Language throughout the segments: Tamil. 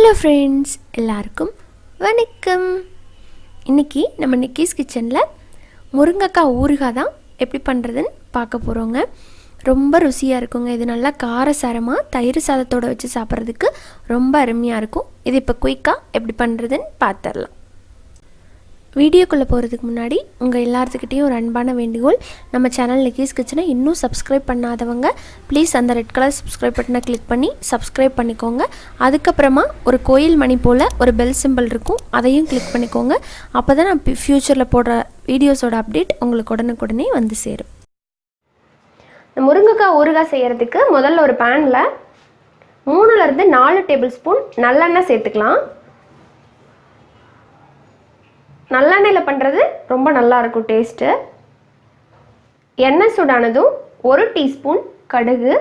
ஹலோ ஃப்ரெண்ட்ஸ், எல்லாருக்கும் வணக்கம். இன்றைக்கி நம்ம நிக்கிஸ் கிச்சனில் முருங்கைக்காய் ஊறுகாய் தான் எப்படி பண்ணுறதுன்னு பார்க்க போகிறோங்க. ரொம்ப ருசியாக இருக்குங்க. இது நல்லா காரசாரமாக தயிர் சாதத்தோடு வச்சு சாப்பிட்றதுக்கு ரொம்ப அருமையாக இருக்கும். இது இப்போ குயிக்காக எப்படி பண்ணுறதுன்னு பார்த்துடலாம். வீடியோக்குள்ளே போகிறதுக்கு முன்னாடி உங்கள் எல்லாத்துக்கிட்டேயும் ஒரு அன்பான வேண்டுகோள், நம்ம சேனல் நிக்கிஸ் கிச்சனை இன்னும் சப்ஸ்கிரைப் பண்ணாதவங்க ப்ளீஸ் அந்த ரெட் கலர் சப்ஸ்கிரைப் பட்டனை கிளிக் பண்ணி சப்ஸ்கிரைப் பண்ணிக்கோங்க. அதுக்கப்புறமா ஒரு கோயில் மணி போல் ஒரு பெல் சிம்பிள் இருக்கும், அதையும் கிளிக் பண்ணிக்கோங்க. அப்போ தான் நான் ஃப்யூச்சரில் போடுற வீடியோஸோட அப்டேட் உங்களுக்கு உடனுக்குடனே வந்து சேரும். இந்த முருங்கைக்காய் ஊறுகாய் செய்கிறதுக்கு முதல்ல ஒரு பேனில் 3லேருந்து 4 டேபிள் ஸ்பூன் நல்லெண்ணெய் சேர்த்துக்கலாம். நல்லெண்ணெயில் பண்ணுறது ரொம்ப நல்லாயிருக்கும் டேஸ்ட்டு. எண்ணெய் சூடானதும் 1 டீஸ்பூன் கடுகு,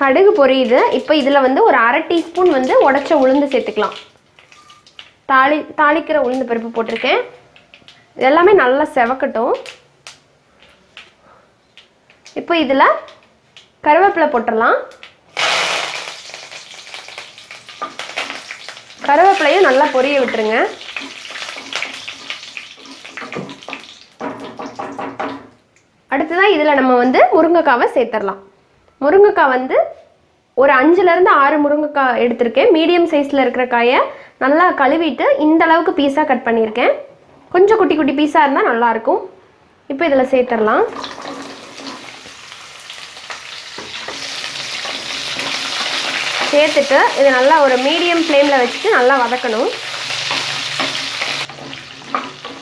கடுகு பொரியுது. இப்போ இதில் வந்து ஒரு 1/2 டீஸ்பூன் வந்து உடைச்ச உளுந்து சேர்த்துக்கலாம். தாளிக்கிற உளுந்து பருப்பு போட்டிருக்கேன். இதெல்லாமே நல்லா செவக்கட்டும். இப்போ இதில் கருவேப்பிலை போட்டுடலாம். கருவேப்பிலையும் நல்லா பொரிய விட்டுருங்க. அடுத்ததான் இதில் நம்ம வந்து முருங்கைக்காவை சேர்த்துடலாம். முருங்கைக்காய் வந்து ஒரு 5லேருந்து 6 முருங்கைக்காய் எடுத்திருக்கேன். மீடியம் சைஸில் இருக்கிற காயை நல்லா கழுவிட்டு இந்த அளவுக்கு பீஸாக கட் பண்ணியிருக்கேன். கொஞ்சம் குட்டி குட்டி பீஸாக இருந்தால் நல்லாயிருக்கும். இப்போ இதில் சேர்த்துடலாம். சேர்த்துட்டு இது நல்லா ஒரு மீடியம் ஃப்ளேமில் வச்சுட்டு நல்லா வதக்கணும்.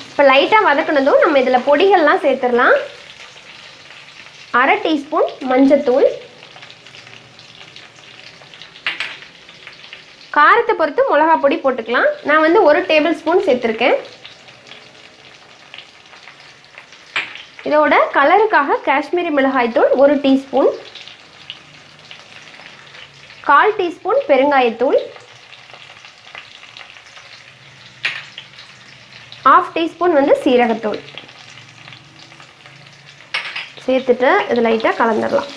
இப்போ லைட்டாக வதக்கினதும் நம்ம இதில் பொடிகள்லாம் சேர்த்துடலாம். 1/2 டீஸ்பூன் மஞ்சத்தூள், காரத்தை பொறுத்து மிளகா பொடி போட்டுக்கலாம். நான் வந்து 1 டேபிள் ஸ்பூன் சேர்த்துருக்கேன். இதோட கலருக்காக காஷ்மீரி மிளகாய் தூள் 1 டீஸ்பூன், 1/4 டீஸ்பூன் பெருங்காயத்தூள், 1/2 டீஸ்பூன் வந்து சீரகத்தூள் சேர்த்துட்டு இது லைட்டாக கலந்துடலாம்.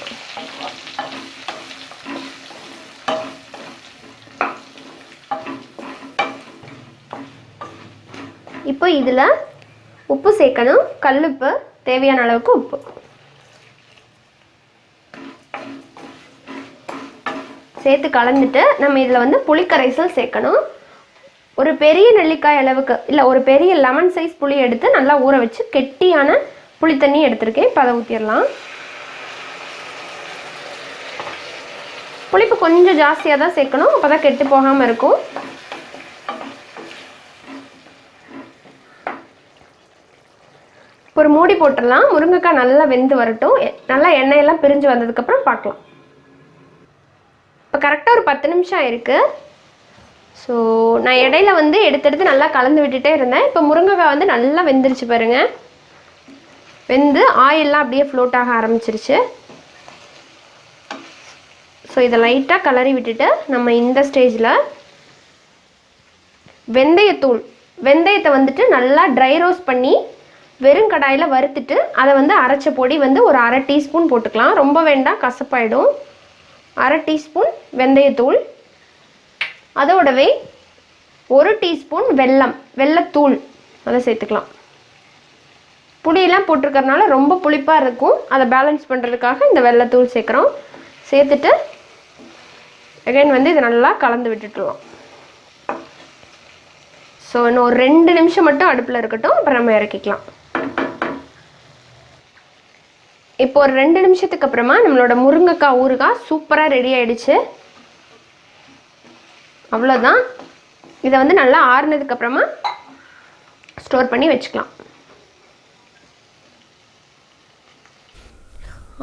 இப்போ இதில் உப்பு சேர்க்கணும். கல்லுப்பு, தேவையான அளவுக்கு உப்பு. சேர்த்து கலந்துட்டு நம்ம இதில் வந்து புளிக்கரைசல் சேர்க்கணும். ஒரு பெரிய நெல்லிக்காய் அளவுக்கு இல்லை, ஒரு பெரிய லெமன் சைஸ் புளி எடுத்து நல்லா ஊற வச்சு கெட்டியான புளி தண்ணி எடுத்திருக்கேன். இப்போ அதை ஊற்றிடலாம். புளிப்பு கொஞ்சம் ஜாஸ்தியாக தான் சேர்க்கணும், அப்போ தான் கெட்டு போகாமல் இருக்கும். ஒரு மூடி போட்டுடலாம். முருங்கைக்காய் நல்லா வெந்து வரட்டும். நல்லா எண்ணெயெல்லாம் பிரிஞ்சு வந்ததுக்கப்புறம் பார்க்கலாம். இப்போ கரெக்டாக ஒரு 10 நிமிஷம் ஆயிருக்கு. ஸோ நான் இடையில வந்து எடுத்து நல்லா கலந்து விட்டுட்டே இருந்தேன். இப்போ முருங்கைக்காய் வந்து நல்லா வெந்துருச்சு பாருங்கள். வெந்து ஆயிலெலாம் அப்படியே ஃப்ளோட் ஆக ஆரம்பிச்சிருச்சு. ஸோ இதை லைட்டாக கலரி விட்டுட்டு நம்ம இந்த ஸ்டேஜில் வெந்தயத்தை வந்துட்டு நல்லா ட்ரை ரோஸ்ட் பண்ணி வெறும் கடாயில் வறுத்துட்டு அதை வந்து அரைச்ச பொடி வந்து ஒரு 1/2 டீஸ்பூன் போட்டுக்கலாம். ரொம்ப வேண்டாம், கசப்பாயிடும். 1/2 டீஸ்பூன் வெந்தயத்தூள், அதோடவே 1 டீஸ்பூன் வெல்லத்தூள் அதை சேர்த்துக்கலாம். புளியெல்லாம் போட்டிருக்கறனால ரொம்ப புளிப்பாக இருக்கும், அதை பேலன்ஸ் பண்ணுறதுக்காக இந்த வெல்லத்தூள் சேர்க்குறோம். சேர்த்துட்டு அகைன் வந்து இதை நல்லா கலந்து விட்டுட்டுலாம். ஸோ இன்னும் ஒரு 2 நிமிஷம் மட்டும் அடுப்பில் இருக்கட்டும், அப்புறம் நம்ம இறக்கிக்கலாம். இப்போ ஒரு 2 நிமிஷத்துக்கு அப்புறமா நம்மளோட முருங்கைக்காய் ஊறுகாய் சூப்பராக ரெடி ஆகிடுச்சு. அவ்வளோதான். இதை வந்து நல்லா ஆறுனதுக்கப்புறமா ஸ்டோர் பண்ணி வச்சுக்கலாம்.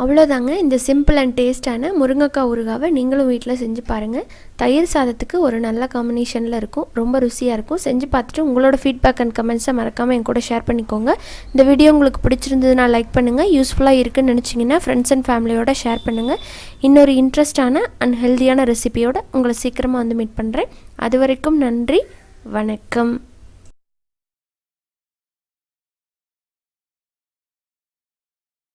அவ்வளோதாங்க. இந்த சிம்பிள் அண்ட் டேஸ்டான முருங்கைக்காய் ஊறுகாவை நீங்களும் வீட்டில் செஞ்சு பாருங்கள். தயிர் சாதத்துக்கு ஒரு நல்ல காம்பினேஷனில் இருக்கும், ரொம்ப ருசியாக இருக்கும். செஞ்சு பார்த்துட்டு உங்களோட ஃபீட்பேக் அண்ட் கமெண்ட்ஸை மறக்காமல் என் கூட ஷேர் பண்ணிக்கோங்க. இந்த வீடியோ உங்களுக்கு பிடிச்சிருந்ததுன்னா லைக் பண்ணுங்கள். யூஸ்ஃபுல்லாக இருக்குன்னு நினச்சிங்கன்னா ஃப்ரெண்ட்ஸ் அண்ட் ஃபேமிலியோட ஷேர் பண்ணுங்கள். இன்னொரு இன்ட்ரெஸ்டான அண்ட் ஹெல்த்தியான ரெசிபியோடு உங்களை சீக்கிரமாக வந்து மீட் பண்ணுறேன். அது வரைக்கும் நன்றி, வணக்கம்.